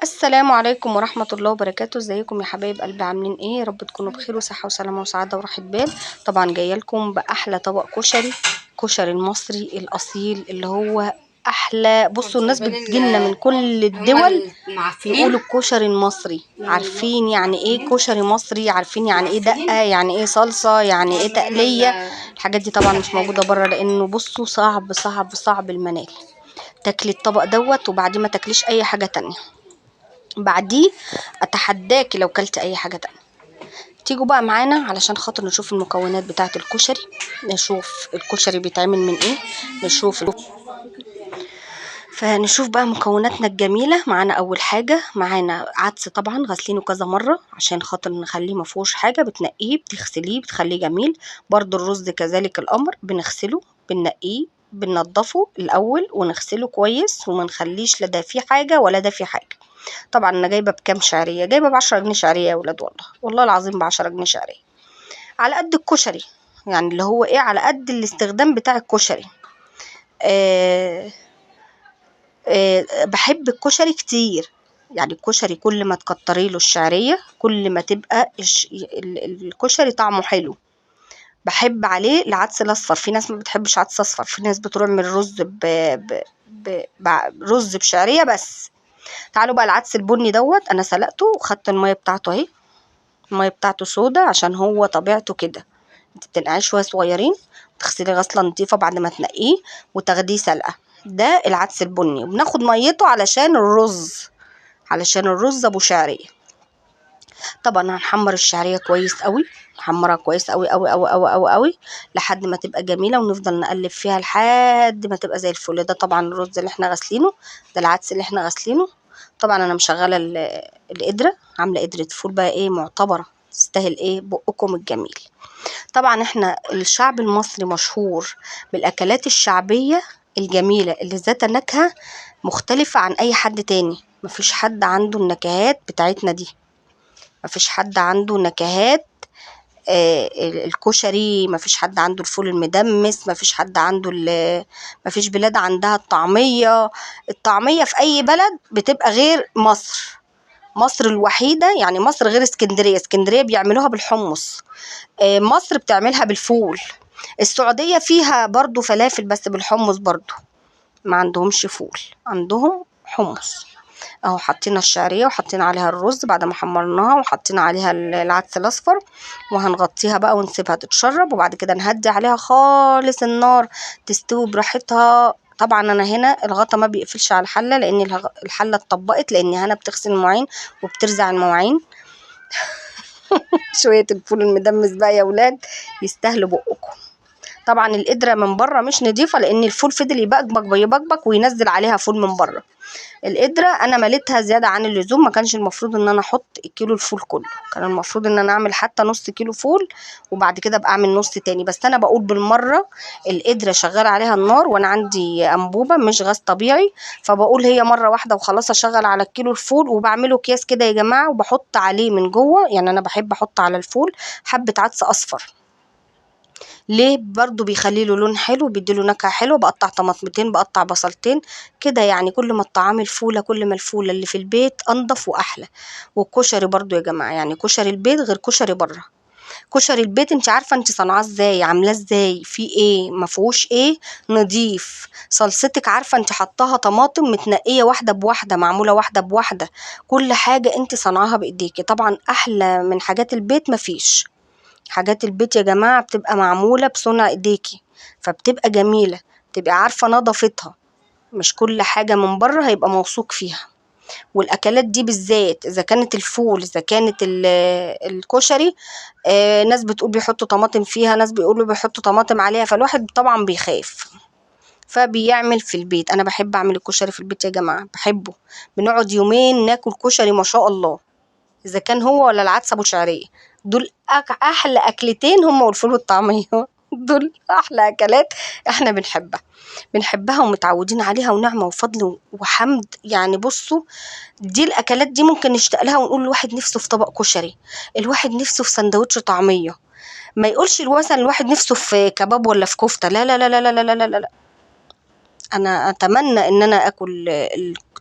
السلام عليكم ورحمة الله وبركاته. ازيكم يا حبايب قلبي؟ عاملين ايه؟ يا رب تكونوا بخير وصحة وسلامة وسعادة وراحة بال. طبعا جايه لكم بأحلى طبق كشري المصري الأصيل اللي هو أحلى. بصوا الناس بتجيلنا من كل الدول يقولوا الكشري المصري، عارفين يعني ايه كشري مصري، عارفين يعني ايه دقة، يعني ايه صلصة، يعني ايه تقلية. الحاجات دي طبعا مش موجودة بره، لأنه بصوا صعب صعب صعب المنال. تاكلي الطبق دوت وبعديه ما تاكليش أي حاجة تانية. بعديه اتحداكي لو كلت اي حاجه تانية. تيجوا بقى معانا علشان خاطر نشوف المكونات بتاعه الكشري، نشوف الكشري بيتعمل من ايه، فنشوف بقى مكوناتنا الجميله. معانا اول حاجه، معانا عدس طبعا غسلينه كذا مره عشان خاطر نخليه ما فيهوش حاجه، بتنقيه بتغسليه بتخليه جميل. برضو الرز كذلك الامر، بنغسله بننقيه بننضفه الاول ونغسله كويس وما نخليش لا ده فيه حاجه ولا ده فيه حاجه. طبعا انا جايبه بكام شعريه؟ جايبه ب10 جنيه شعريه يا ولاد، والله العظيم ب10 جنيه شعريه، على قد الكشري، يعني اللي هو ايه، على قد الاستخدام بتاع الكشري. آه بحب الكشري كتير، يعني الكشري كل ما تكتري له الشعريه كل ما تبقى الكشري طعمه حلو. بحب عليه العدس الاصفر، في ناس ما بتحبش عدس اصفر، في ناس بتعمل رز رز بشعريه بس. تعالوا بقى العدس البني دوت، انا سلقته وخدت الميه بتاعته اهي، الميه بتاعته سودا عشان هو طبيعته كده. انت بتنقعيه شويه صغيرين، تغسليه غسله نظيفه بعد ما تنقيه وتاخديه سلقه. ده العدس البني، وبناخد ميته علشان الرز ابو شعريه. طبعا هنحمر الشعريه كويس قوي، نحمرها كويس قوي قوي قوي قوي قوي قوي لحد ما تبقى جميله، ونفضل نقلب فيها لحد ما تبقى زي الفل. ده طبعا الرز اللي احنا غاسلينه، ده العدس اللي احنا غاسلينه. طبعا انا مشغله القدره، عامله قدره فول بقى ايه معتبره، تستاهل ايه بقكم الجميل. طبعا احنا الشعب المصري مشهور بالاكلات الشعبيه الجميله اللي ذات نكهه مختلفه عن اي حد تاني. مفيش حد عنده النكهات بتاعتنا دي، مفيش حد عنده نكهات الكشري، مفيش حد عنده الفول المدمس، مفيش حد عنده مفيش بلاد عندها الطعمية في أي بلد بتبقى غير مصر. مصر الوحيدة، يعني مصر غير اسكندرية بيعملوها بالحمص، مصر بتعملها بالفول. السعودية فيها برضو فلافل بس بالحمص برضو، ما عندهمش فول، عندهم حمص. اهو حطينا الشعريه وحطينا عليها الرز بعد ما حمرناها، وحطينا عليها العدس الاصفر، وهنغطيها بقى ونسيبها تتشرب، وبعد كده نهدي عليها خالص النار تستوي براحتها. طبعا انا هنا الغطا ما بيقفلش على الحله لان الحله اتطبقت، لان هنا بتغسل المواعين وبترزع المواعين. شويه الفول المدمس بقى يا ولاد يستاهلوا بقكم. طبعا القدره من بره مش نضيفه لان الفول فضل يبقبق وينزل عليها فول من بره. القدره انا مليتها زياده عن اللزوم، ما كانش المفروض ان انا احط الكيلو الفول كله، كان المفروض ان انا اعمل حتى نص كيلو فول وبعد كده ابقى اعمل نص تاني. بس انا بقول بالمره القدره شغاله عليها النار وانا عندي انبوبه مش غاز طبيعي، فبقول هي مره واحده وخلاص اشغل على الكيلو الفول وبعمله اكياس كده يا جماعه، وبحط عليه من جوه، يعني انا بحب احط على الفول حبه عدس اصفر. ليه؟ برضو بيخلي له لون حلو، بيديله نكهه حلوه. بقطع طماطمتين، بقطع بصلتين كده، يعني كل ما الطعام الفوله كل ما الفوله اللي في البيت انضف واحلى. والكشري برضو يا جماعه، يعني كشري البيت غير كشري بره. كشري البيت انت عارفه انت صنعاه ازاي، عاملاه ازاي، في ايه، ما فيهوش ايه، نضيف. صلصتك عارفه انت حطاها طماطم متنقيه واحده بواحده، معموله واحده بواحده، كل حاجه انت صنعاها بايديكي. طبعا احلى من حاجات البيت مفيش. حاجات البيت يا جماعة بتبقى معمولة بصنع ايديكي، فبتبقى جميلة، تبقى عارفة نظافتها، مش كل حاجة من بره هيبقى موثوق فيها. والاكلات دي بالذات اذا كانت الفول، اذا كانت الكشري، ناس بتقول بيحطوا طماطم فيها، ناس بيقولوا بيحطوا طماطم عليها، فالواحد طبعا بيخاف فبيعمل في البيت. انا بحب اعمل الكشري في البيت يا جماعة، بحبه. بنقعد يومين ناكل كشري ما شاء الله، اذا كان هو ولا العدس ابو شعريه. دول احلى اكلتين، هم والفول والطعميه. دول احلى اكلات احنا بنحبها ومتعودين عليها، ونعمه وفضل وحمد. يعني بصوا، دي الاكلات دي ممكن نشتاق لها ونقول الواحد نفسه في طبق كشري، الواحد نفسه في سندوتش طعميه، ما يقولش مثلا الواحد نفسه في كباب ولا في كفته. لا لا لا لا لا لا لا لا لا. انا اتمنى ان انا اكل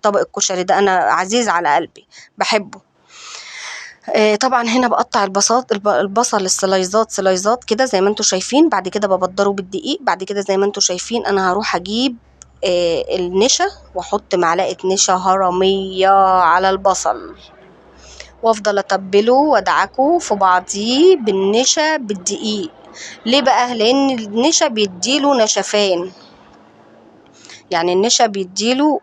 طبق الكشري ده، انا عزيز على قلبي بحبه. طبعا هنا بقطع البصل سلايزات كده زي ما انتوا شايفين. بعد كده ببدره بالدقيق. بعد كده زي ما انتوا شايفين انا هروح اجيب النشا، واحط معلقه نشا هرميه على البصل، وافضل اتبله وادعكه في بعضيه بالنشا بالدقيق. ليه بقى؟ لان النشا بيديله نشفان، يعني النشا بيديله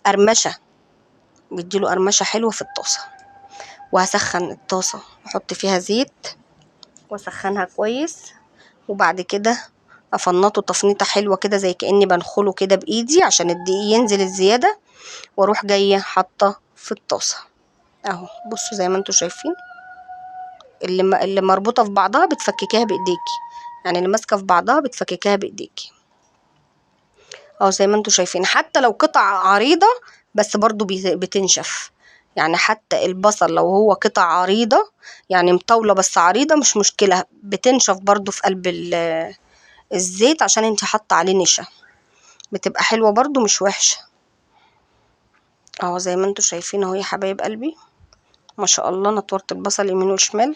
قرمشه، بيديله قرمشه حلوه في الطاسه. وهسخن الطاسه واحط فيها زيت واسخنها كويس، وبعد كده افنطه تفنيطه حلوه كده زي كاني بنخله كده بايدي عشان الدقيق ينزل الزياده، واروح جايه حاطه في الطاسه اهو. بصوا زي ما انتوا شايفين اللي مربوطه في بعضها بتفككيها بايديكي، يعني اللي ماسكه في بعضها بتفككيها بايديكي اهو زي ما انتوا شايفين. حتى لو قطع عريضه بس برضو بتنشف، يعني حتى البصل لو هو قطع عريضه يعني مطاوله بس عريضه مش مشكله، بتنشف برضو في قلب الزيت عشان انت حاطه عليه نشا، بتبقى حلوه برضو مش وحشه اهو زي ما انتوا شايفين اهو يا حبايب قلبي. ما شاء الله نطورت البصل يمين وشمال.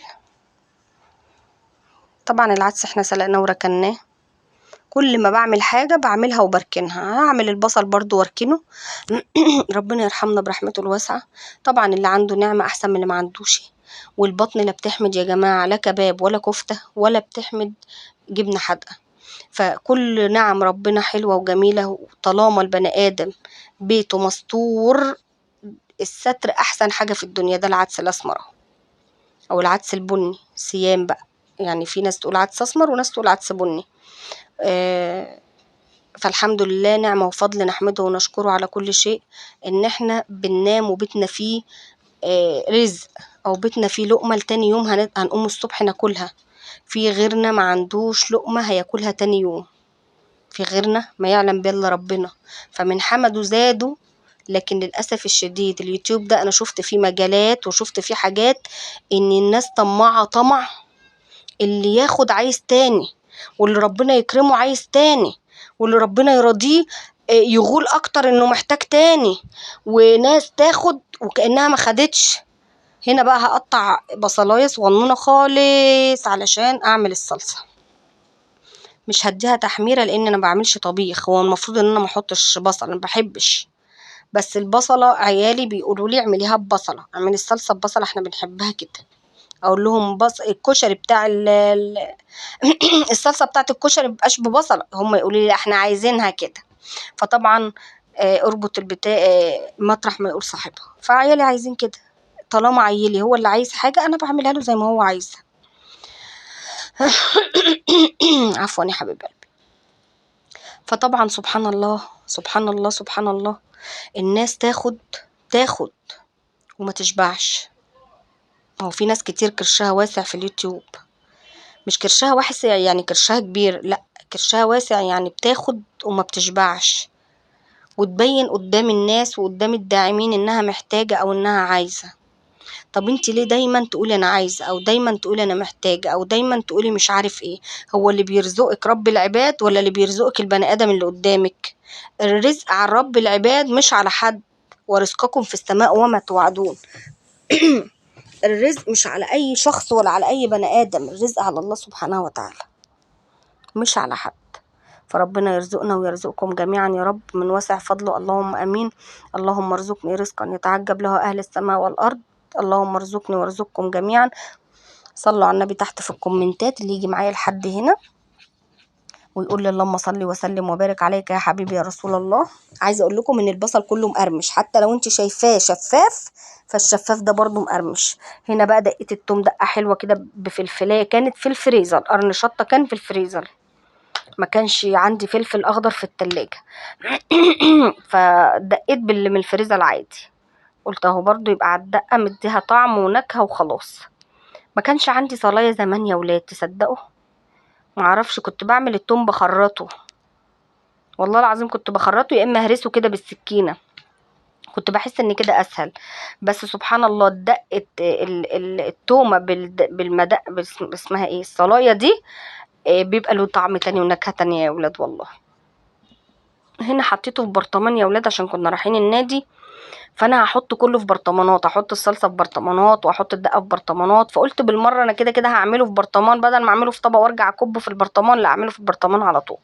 طبعا العدس احنا سلقناه وركناه. كل ما بعمل حاجه بعملها وبركنها. هعمل البصل برضو واركنه. ربنا يرحمنا برحمته الواسعه. طبعا اللي عنده نعمه احسن من اللي ما عندوش. والبطن لا بتحمد يا جماعه لا كباب ولا كفته ولا بتحمد جبنه حادقه. فكل نعم ربنا حلوة وجميلة طالما البني آدم بيته مستور. الستر أحسن حاجة في الدنيا. ده العدس الأسمر أو العدس البني سيام بقى، يعني في ناس تقول عدس أسمر وناس تقول عدس بني. فالحمد لله نعمة وفضل نحمده ونشكره على كل شيء، إن احنا بننام وبيتنا فيه رزق، أو بيتنا فيه لقمة لتاني يوم هنقوم الصبح ناكلها. في غيرنا ما عندوش لقمة هياكلها تاني يوم، في غيرنا ما يعلم بالله ربنا. فمن حمده زاده. لكن للأسف الشديد اليوتيوب ده أنا شفت فيه مجالات وشفت فيه حاجات إن الناس طماعة طمع، اللي ياخد عايز تاني، واللي ربنا يكرمه عايز تاني، واللي ربنا يرضيه يغول أكتر إنه محتاج تاني، وناس تاخد وكأنها ما خدتش. هنا بقى هقطع بصلاية صغنونة خالص علشان أعمل الصلصة. مش هديها تحميره لان انا بعملش طبيخ، هو المفروض ان انا ما احطش بصل، انا بحبش، بس البصله عيالي بيقولوا لي اعمليها ببصله، اعملي الصلصه ببصله احنا بنحبها كده. اقول لهم الكشري بتاع الصلصه بتاعت الكشري مبقاش ببصله، هم يقولوا لي لا احنا عايزينها كده. فطبعا اربط البتاع مطرح ما يقول صاحبها. فعيالي عايزين كده، طالما عيلي هو اللي عايز حاجه انا بعملها له زي ما هو عايزها. عفوا يا حبيب قلبي. فطبعا سبحان الله سبحان الله سبحان الله، الناس تاخد وما تشبعش. هو في ناس كتير كرشها واسع في اليوتيوب، مش كرشها واسع يعني كرشها كبير، لا كرشها واسع يعني بتاخد وما بتشبعش، وتبين قدام الناس وقدام الداعمين انها محتاجة او انها عايزة. طب انت ليه دايما تقولي انا عايزة، او دايما تقولي انا محتاجة، او دايما تقولي مش عارف ايه؟ هو اللي بيرزقك رب العباد ولا اللي بيرزقك البني ادم اللي قدامك؟ الرزق على رب العباد مش على حد. ورزقكم في السماء وما توعدون. الرزق مش على اي شخص ولا على اي بني ادم، الرزق على الله سبحانه وتعالى مش على حد. فربنا يرزقنا ويرزقكم جميعا يا رب من واسع فضله، اللهم امين. اللهم ارزقني رزقا يتعجب له اهل السماء والارض. اللهم ارزقني وارزقكم جميعا. صلوا على النبي تحت في الكومنتات اللي يجي معايا لحد هنا ويقول لي اللهم صل وسلم وبارك عليك يا حبيبي يا رسول الله. عايزه اقول لكم ان البصل كله مقرمش، حتى لو انت شايفاه شفاف فالشفاف ده برضو مقرمش. هنا بقى دقيت التوم دقه حلوه كده بفلفلايه كانت في الفريزر، قرن شطه كان في الفريزر، ما كانش عندي فلفل اخضر في التلاجة. فدقيت من الفريزر العادي، قلت اهو برضو يبقى على الدقه مديها طعم ونكهه وخلاص. ما كانش عندي صلايه زمان يا ولاد تصدقوا، معرفش كنت بعمل التوم بخرطه، والله العظيم كنت بخرطه يا اما هرسه كده بالسكينه، كنت بحس ان كده اسهل. بس سبحان الله دقت التومه بالمدق اسمها ايه الصلايه دي، بيبقى له طعم تاني ونكهه تانية يا ولاد والله. هنا حطيته في برطمان يا ولاد عشان كنا رايحين النادي، فانا هحط كله في برطمانات، احط الصلصه في برطمانات واحط الدقه في برطمانات، فقلت بالمره انا كده كده هعمله في برطمان بدل ما اعمله في طبق وارجع اكبه في البرطمان، لا اعمله في البرطمان على طول.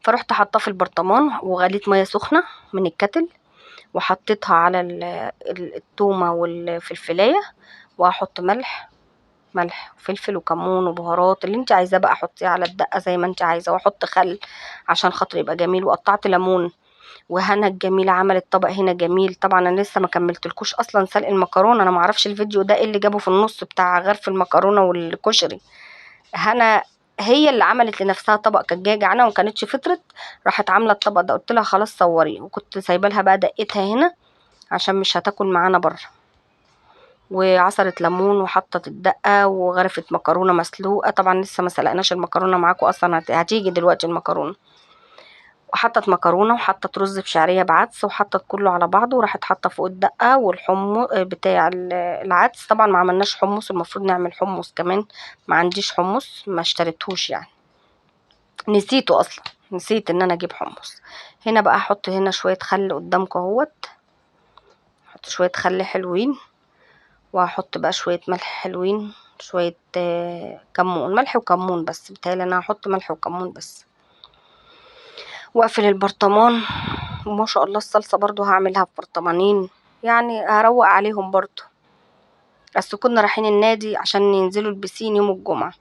فرحت حاطاه في البرطمان وغليت ميه سخنه من الكتل، وحطيتها على التومه والفلفلايه، وهحط ملح وفلفل وكمون وبهارات اللي انت عايزاه بقى، حطيه على الدقه زي ما انت عايزه، واحط خل عشان خاطر يبقى جميل، وقطعت ليمون. وهنا الجميله عملت طبق هنا جميل. طبعا انا لسه ما كملتلكوش اصلا سلق المكرونه، انا ما اعرفش الفيديو ده ايه اللي جابه في النص بتاع غرف المكرونه والكشري. هنا هي اللي عملت لنفسها طبق، كانت جايه جعانه وما كانتش فطرت، راحت عامله الطبق ده، قلت لها خلاص صوري، وكنت سايبه لها بقى دقتها هنا عشان مش هتاكل معانا بره. وعصرت ليمون وحطت الدقه وغرفت مكرونه مسلوقه، طبعا لسه ما سلقناش المكرونه معاكم اصلا، هتيجي دلوقتي المكرونه. وحطت مكرونه وحطت رز بشعريه بعدس وحطت كله على بعضه، وراحت حاطه فوق الدقه والحمص بتاع العدس. طبعا ما عملناش حمص، المفروض نعمل حمص كمان، ما عنديش حمص، ما اشتريتهوش يعني، نسيته اصلا، نسيت ان انا اجيب حمص. هنا بقى احط هنا شويه خل قدامكم اهوت، احط شويه خل حلوين، وهحط بقى شويه ملح حلوين، شويه كمون، ملح وكمون بس، بتهيألي انا هحط ملح وكمون بس. واقفل البرطمان. وما شاء الله الصلصه برضو هعملها في برطمانين، يعني هروق عليهم برضو، بس كنا رايحين النادي عشان ينزلوا البسين يوم الجمعه،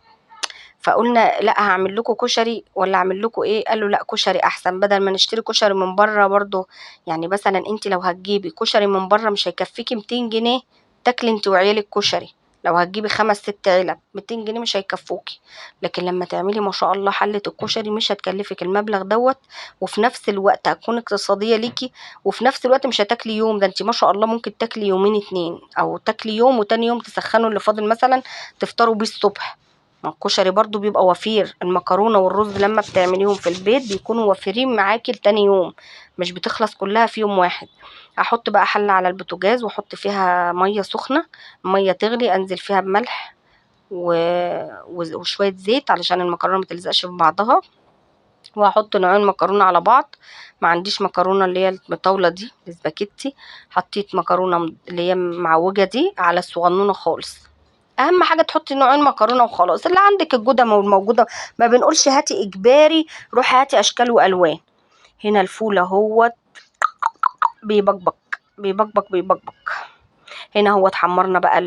فقلنا لا هعمل لكم كشري ولا اعمل لكم ايه، قالوا لا كشري احسن بدل ما نشتري كشري من بره برضو. يعني مثلا انت لو هتجيبي كشري من بره مش هيكفيكي 200 جنيه تاكلي انت وعيالك كشري، لو هتجيبي 5 6 علب 200 جنيه مش هيكفوكي. لكن لما تعملي ما شاء الله حلة الكشري مش هتكلفك المبلغ دوت، وفي نفس الوقت هتكون اقتصادية ليكي، وفي نفس الوقت مش هتاكلي يوم، ده انت ما شاء الله ممكن تاكلي يومين 2، او تاكلي يوم وتاني يوم تسخنوا اللي فاضل مثلا تفطروا بيه الصبح. ما الكشري برضو بيبقى وفير، المكرونة والرز لما بتعمليهم في البيت بيكونوا وفيرين معاكي لتاني يوم، مش بتخلص كلها في يوم واحد. هحط بقى حلة على البوتاجاز واحط فيها مية سخنة، مية تغلي انزل فيها بملح وشوية زيت علشان المكرونة متلزقش في بعضها، وهحط نوعين مكرونة على بعض. ما عنديش مكرونة اللي هي المطاولة دي السباكيتي، حطيت مكرونة اللي هي معوجة دي على الصغنونة خالص. اهم حاجه تحطي نوعين مكرونه وخلاص، اللي عندك الجوده موجوده، ما بنقولش هاتي اجباري، روحي هاتي اشكال والوان. هنا الفول اهوت بيبقبق بيبقبق. هنا اهوت حمرنا بقى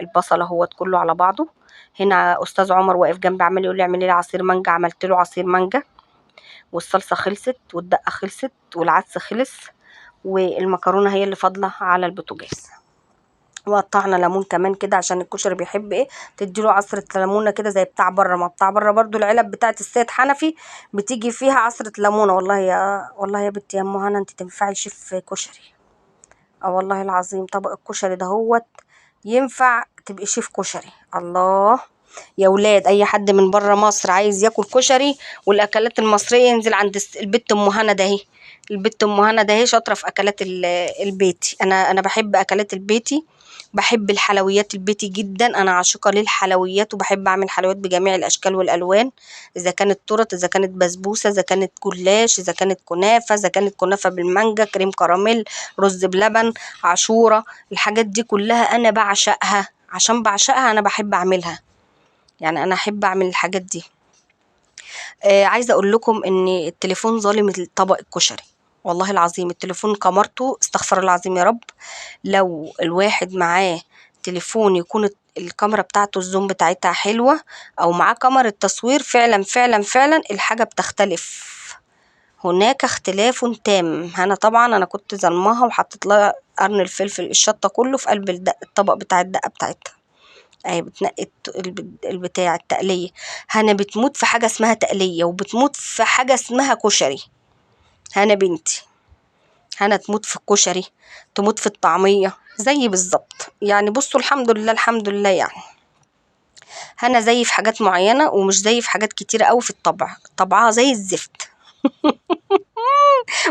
البصل اهوت كله على بعضه. هنا استاذ عمر واقف جنبي عمال يقول لي اعملي لي عصير مانجا، عملت له عصير مانجا، والصلصه خلصت والدقه خلصت والعدس خلص، والمكرونه هي اللي فاضله على البوتاجاز. وقطعنا ليمون كمان كده عشان الكشري بيحب ايه تديله عصرة ليمونة كده زي بتاع بره، ما بتاع بره برضو العلب بتاعت السيد حنفي بتيجي فيها عصرة ليمونة. والله يا بنتي يا ام هنا انت تنفعي شيف كشري، اه والله العظيم طبق الكشري ده هوت ينفع تبقي شيف كشري. الله يا ولاد، اي حد من بره مصر عايز ياكل كشري والاكلات المصريه ينزل عند البت ام هنا ده اهي، البت ام هنا ده اهي شاطره في اكلات البيتي. انا بحب اكلات البيتي، بحب الحلويات البيتي جدا، انا عاشقه للحلويات وبحب اعمل حلويات بجميع الاشكال والالوان، اذا كانت تورت، اذا كانت بسبوسه، اذا كانت جلاش، اذا كانت كنافه، اذا كانت كنافه بالمانجا، كريم كراميل، رز بلبن، عاشوره، الحاجات دي كلها انا بعشقها، عشان بعشقها انا بحب اعملها، يعني انا احب اعمل الحاجات دي. عايزه اقول لكم ان التليفون ظالم الطبق الكشري، والله العظيم التليفون كاميرته استغفر الله العظيم يا رب، لو الواحد معاه تليفون يكون الكاميرا بتاعته الزوم بتاعتها حلوة، او معاه كاميرا تصوير، فعلا فعلا فعلا الحاجة بتختلف، هناك اختلاف تام. انا طبعا انا كنت ظلمها وحطيت لها قرن الفلفل الشطة كله في قلب الطبق بتاع الدقة بتاعتها، اهي بتنقي البتاع التقلية. هنا بتموت في حاجة اسمها تقلية، وبتموت في حاجة اسمها كشري. هنا بنتي هنا تموت في الكشري، تموت في الطعمية زي بالظبط، يعني بصوا الحمد لله الحمد لله، يعني هنا زي في حاجات معينة ومش زي في حاجات كتيرة قوي في الطبع، طبعها زي الزفت.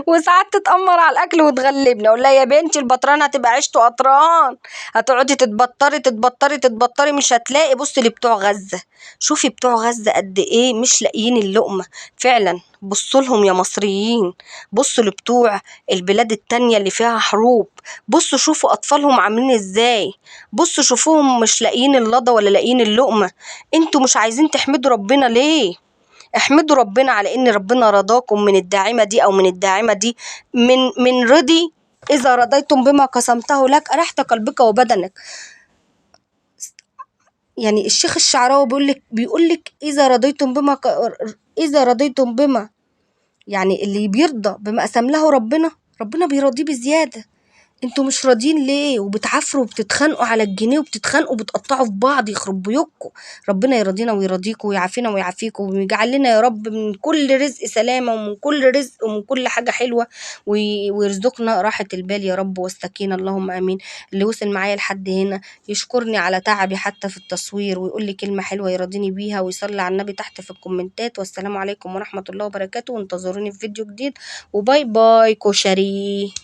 وساعات تتأمر على الأكل وتغلبنا. أقول لها يا بنتي البطران هتبقى عيشته قطران، هتقعدي تتبطري تتبطري تتبطري مش هتلاقي. بصي لبتوع غزة، شوفي بتوع غزة قد إيه مش لاقيين اللقمة فعلا. بصوا لهم يا مصريين، بصوا لبتوع البلاد التانية اللي فيها حروب، بصوا شوفوا أطفالهم عاملين إزاي، بصوا شوفوهم مش لاقيين اللضا ولا لاقيين اللقمة. انتوا مش عايزين تحمدوا ربنا ليه؟ احمدوا ربنا على ان ربنا رضاكم من الداعمة دي او من الداعمة دي. من رضي اذا رضيتم بما قسمته لك ارحت قلبك وبدنك. يعني الشيخ الشعراوي بيقول لك اذا رضيتم بما، يعني اللي بيرضى بما قسم له ربنا، ربنا بيرضيه بزيادة. انتوا مش راضيين ليه؟ وبتعافروا وبتتخانقوا على الجنيه وبتتخانقوا وبتقطعوا في بعض، يخرب بيوتكم. ربنا يرضينا ويرضيكم ويعافينا ويعافيكم ويجعل لنا يا رب من كل رزق سلامة ومن كل رزق ومن كل حاجة حلوة، ويرزقنا راحة البال يا رب والسكينة، اللهم امين. اللي وصل معايا لحد هنا يشكرني على تعبي حتى في التصوير ويقول لي كلمة حلوة يرضيني بيها ويصلي على النبي تحت في الكومنتات. والسلام عليكم ورحمة الله وبركاته، وانتظروني في فيديو جديد، وباي باي كشري.